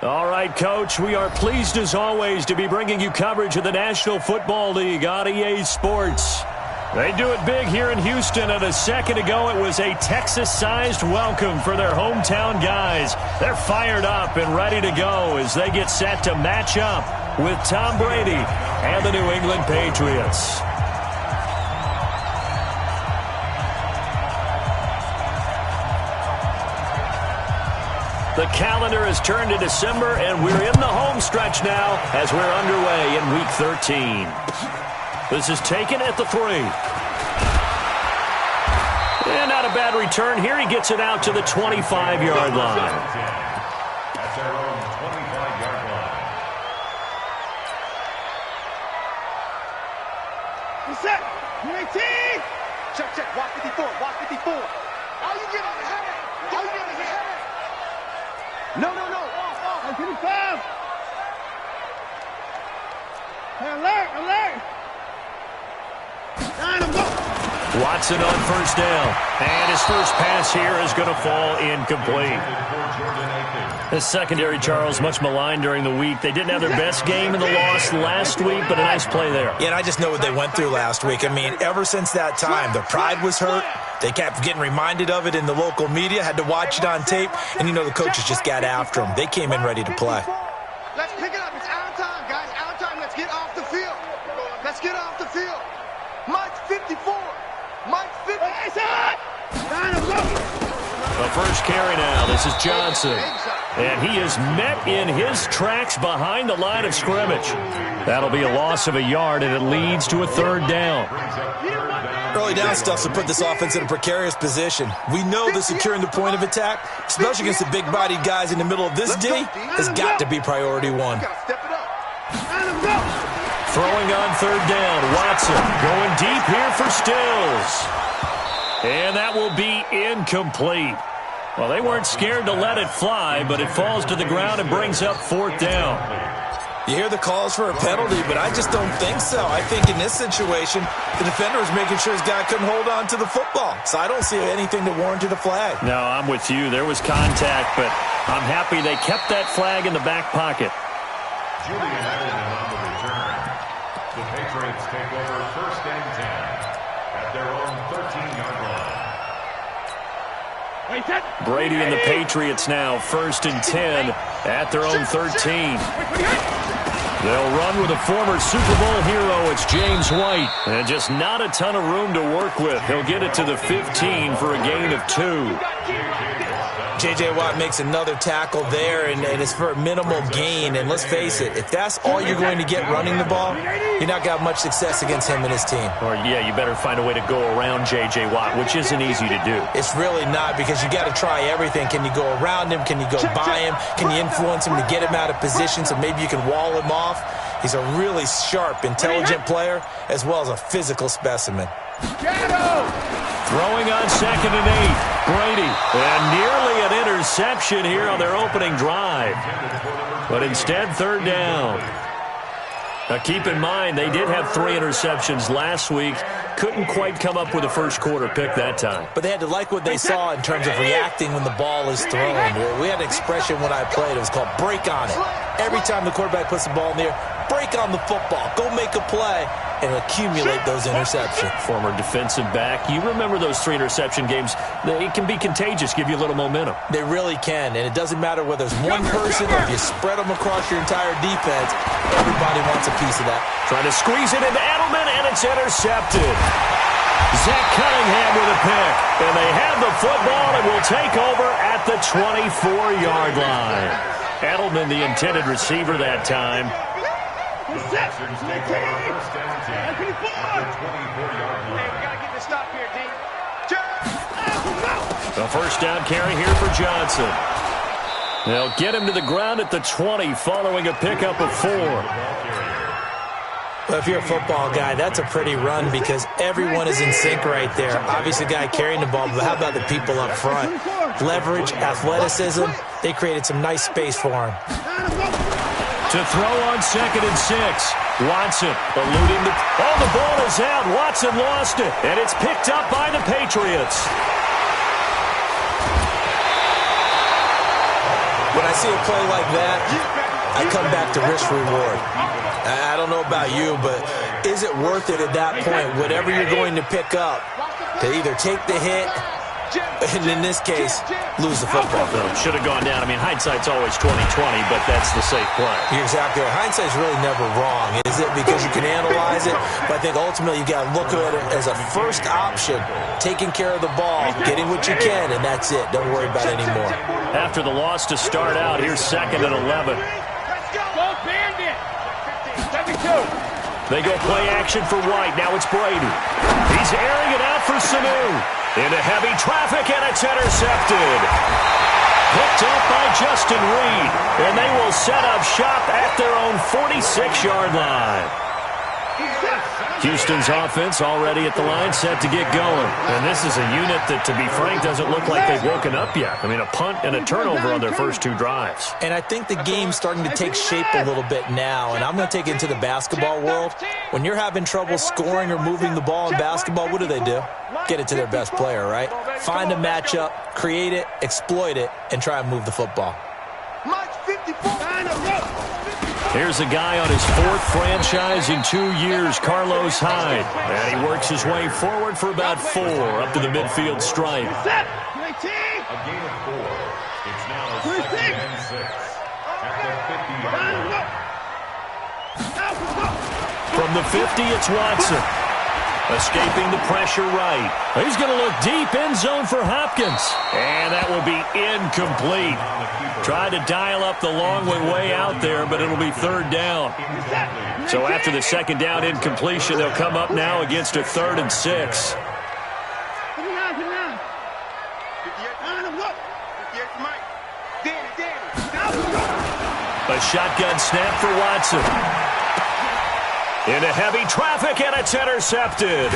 All right, Coach, we are pleased as always to be bringing you coverage of the National Football League on EA Sports. They do it big here in Houston, and a second ago it was a Texas-sized welcome for their hometown guys. They're fired up and ready to go as they get set to match up with Tom Brady and the New England Patriots. The calendar has turned to December, and we're in the home stretch now as we're underway in Week 13. This is taken at the 3. And not a bad return here. He gets it out to the 25-yard line. That's their own 25-yard line. Reset. UAT. Check. Walk 54. Walk 54. All you get on the head. All you get on the head. No. Off. 55. Alert. Watson on first down. And his first pass here is going to fall incomplete. The secondary, Charles, much maligned during the week. They didn't have their best game in the loss last week, but a nice play there. Yeah, and I just know what they went through last week. I mean, ever since that time, their pride was hurt. They kept getting reminded of it in the local media, had to watch it on tape, and you know the coaches just got after them. They came in ready to play. Let's pick it up. It's our time, guys. Our time. Let's get off the field. Mike 54. Mike 50. The first carry now. This is Johnson. And he is met in his tracks behind the line of scrimmage. That'll be a loss of a yard, and it leads to a third down. Early down stuff to put this offense in a precarious position. We know that securing the point of attack, especially against the big-bodied guys in the middle of this D, has got to be priority one. Throwing on third down, Watson going deep here for Stills. And that will be incomplete. Well, they weren't scared to let it fly, but it falls to the ground and brings up fourth down. You hear the calls for a penalty, but I just don't think so. I think in this situation, the defender was making sure his guy couldn't hold on to the football. So I don't see anything that warranted a flag. No, I'm with you. There was contact, but I'm happy they kept that flag in the back pocket. Julian Edelman on the return. The Patriots take over first and 10 at their own 13-yard line. Brady and the Patriots now first and 10 at their own 13. They'll run with a former Super Bowl hero. It's James White. And just not a ton of room to work with. He'll get it to the 15 for a gain of 2. J.J. Watt makes another tackle there, and it's for a minimal gain. And let's face it, if that's all you're going to get running the ball, you're not going to have much success against him and his team. Or, yeah, you better find a way to go around J.J. Watt, which isn't easy to do. It's really not, because you got to try everything. Can you go around him? Can you go by him? Can you influence him to get him out of position so maybe you can wall him off? He's a really sharp, intelligent player, as well as a physical specimen. Throwing on second and 8. Brady. And nearly an interception here on their opening drive. But instead, third down. Now, keep in mind, they did have 3 interceptions last week. Couldn't quite come up with a first quarter pick that time. But they had to like what they saw in terms of reacting when the ball is thrown. We had an expression when I played. It was called break on it. Every time the quarterback puts the ball in the air, break on the football. Go make a play and accumulate those interceptions. Former defensive back. You remember those 3 interception games. It can be contagious, give you a little momentum. They really can, and it doesn't matter whether it's one person or if you spread them across your entire defense. Everybody wants a piece of that. Trying to squeeze it into Edelman, and it's intercepted. Zach Cunningham with a pick. And they have the football and will take over at the 24-yard line. Edelman, the intended receiver that time. The Texans take over first and 10 at the 24-yard line. We got to get this stop here, D. The first down carry here for Johnson. They'll get him to the ground at the 20 following a pickup of 4. Well, if you're a football guy, that's a pretty run because everyone is in sync right there. Obviously, the guy carrying the ball, but how about the people up front? Leverage, athleticism, they created some nice space for him. To throw on second and 6. Watson eluding the... Oh, the ball is out. Watson lost it. And it's picked up by the Patriots. When I see a play like that, I come back to risk-reward. I don't know about you, but is it worth it at that point, whatever you're going to pick up, to either take the hit, and in this case, lose the football? Well, it should have gone down. I mean, hindsight's always 20/20, but that's the safe play. You're exactly right. Hindsight's really never wrong, is it? Because you can analyze it, but I think ultimately you got to look at it as a first option, taking care of the ball, getting what you can, and that's it. Don't worry about it anymore. After the loss to start out, here's 2nd and 11. They go play action for White. Now it's Brady. He's airing it out for Sanu. Into heavy traffic, and it's intercepted. Picked up by Justin Reed, and they will set up shop at their own 46-yard line. Houston's offense already at the line, set to get going. And this is a unit that, to be frank, doesn't look like they've woken up yet. I mean, a punt and a turnover on their first 2 drives. And I think the game's starting to take shape a little bit now, and I'm going to take it into the basketball world. When you're having trouble scoring or moving the ball in basketball, what do? Get it to their best player, right? Find a matchup, create it, exploit it, and try and move the football. Here's a guy on his 4th franchise in 2 years, Carlos Hyde. And he works his way forward for about 4 up to the midfield stripe. A gain of 4. It's now 2nd and 6 at the 50-yard line. From the 50, it's Watson. Escaping the pressure right. He's going to look deep, end zone for Hopkins. And that will be incomplete. Tried to dial up the long way out there, but it'll be 3rd down. So after the 2nd down incompletion, they'll come up now against a 3rd and 6. A shotgun snap for Watson. Into heavy traffic, and it's intercepted.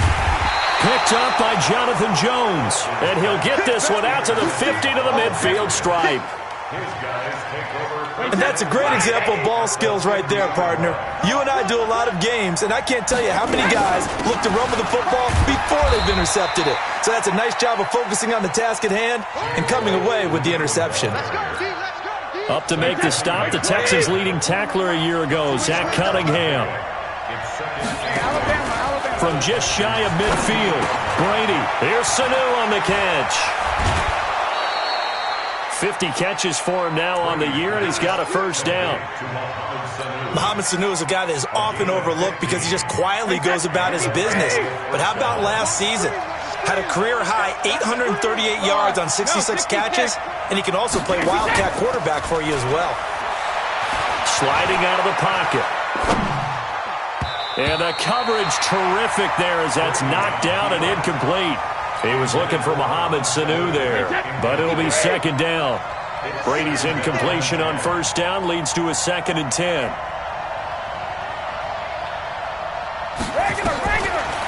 Picked up by Jonathan Jones. And he'll get this one out to the 50 to the midfield stripe. And that's a great example of ball skills right there, partner. You and I do a lot of games, and I can't tell you how many guys look to run with the football before they've intercepted it. So that's a nice job of focusing on the task at hand and coming away with the interception. Up to make the stop, the Texans' leading tackler a year ago, Zach Cunningham. From just shy of midfield, Brady. Here's Sanu on the catch. 50 catches for him now on the year, and he's got a 1st down. Mohamed Sanu is a guy that is often overlooked because he just quietly goes about his business. But how about last season? Had a career-high 838 yards on 66 catches, and he can also play wildcat quarterback for you as well. Sliding out of the pocket. And the coverage terrific there as that's knocked down and incomplete. He was looking for Mohamed Sanu there, but it'll be 2nd down. Brady's incompletion on 1st down leads to a 2nd and 10.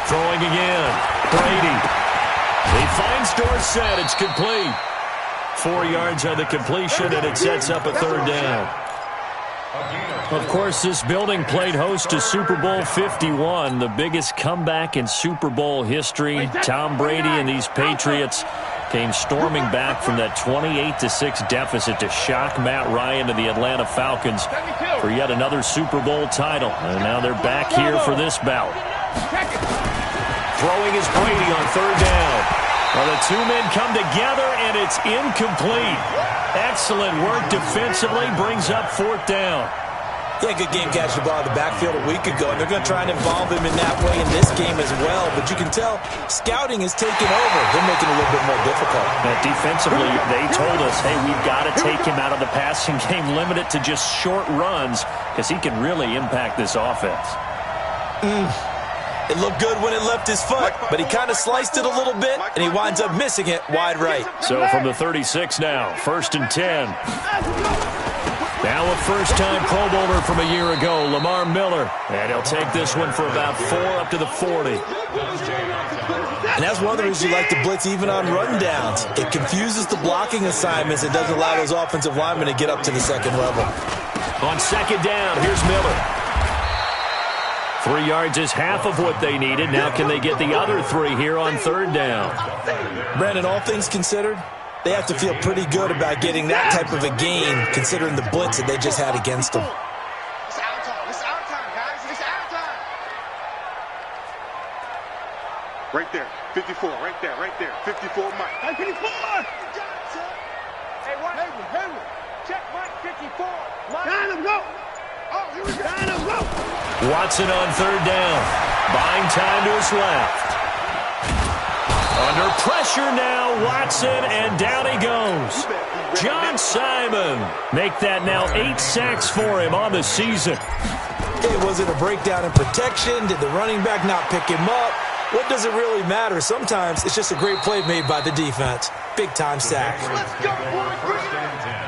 Throwing again. Brady. He finds Dorsett. It's complete. 4 yards on the completion, and it sets up a 3rd down. Of course, this building played host to Super Bowl 51, the biggest comeback in Super Bowl history. Tom Brady and these Patriots came storming back from that 28-6 deficit to shock Matt Ryan and the Atlanta Falcons for yet another Super Bowl title. And now they're back here for this bout. Throwing is Brady on 3rd down. Well, the 2 men come together, and it's incomplete. Excellent work defensively, brings up 4th down. Yeah, good game catching the ball in the backfield a week ago, and they're going to try and involve him in that way in this game as well. But you can tell scouting is taking over. They're making it a little bit more difficult. Defensively, they told us, hey, we've got to take him out of the passing game, limit it to just short runs, because he can really impact this offense. It looked good when it left his foot, but he kind of sliced it a little bit, and he winds up missing it wide right. So from the 36 now, 1st and 10. Now a first-time Pro Bowler from a year ago, Lamar Miller. And he'll take this one for about 4 up to the 40. And that's one of the reasons you like to blitz even on rundowns. It confuses the blocking assignments. It doesn't allow those offensive linemen to get up to the 2nd level. On 2nd down, here's Miller. 3 yards is half of what they needed. Now can they get the other 3 here on 3rd down? Brandon, all things considered, They have to feel pretty good about getting that type of a gain, considering the blitz that they just had against them. It's our time. It's our time, guys. It's our time. Right there. 54. Right there. Right there. 54, Mike. Hey, 54. Hey, what? Hayward. Check Mike 54. Mike. Down him, go. Oh, here we go. Down him, go. Watson on third down. Buying time to his left. Under pressure now, Watson, and down he goes. John Simon make that now 8 sacks for him on the season. Hey, was it a breakdown in protection? Did the running back not pick him up? What does it really matter? Sometimes it's just a great play made by the defense. Big-time sack. Let's go, boys. Bring it on.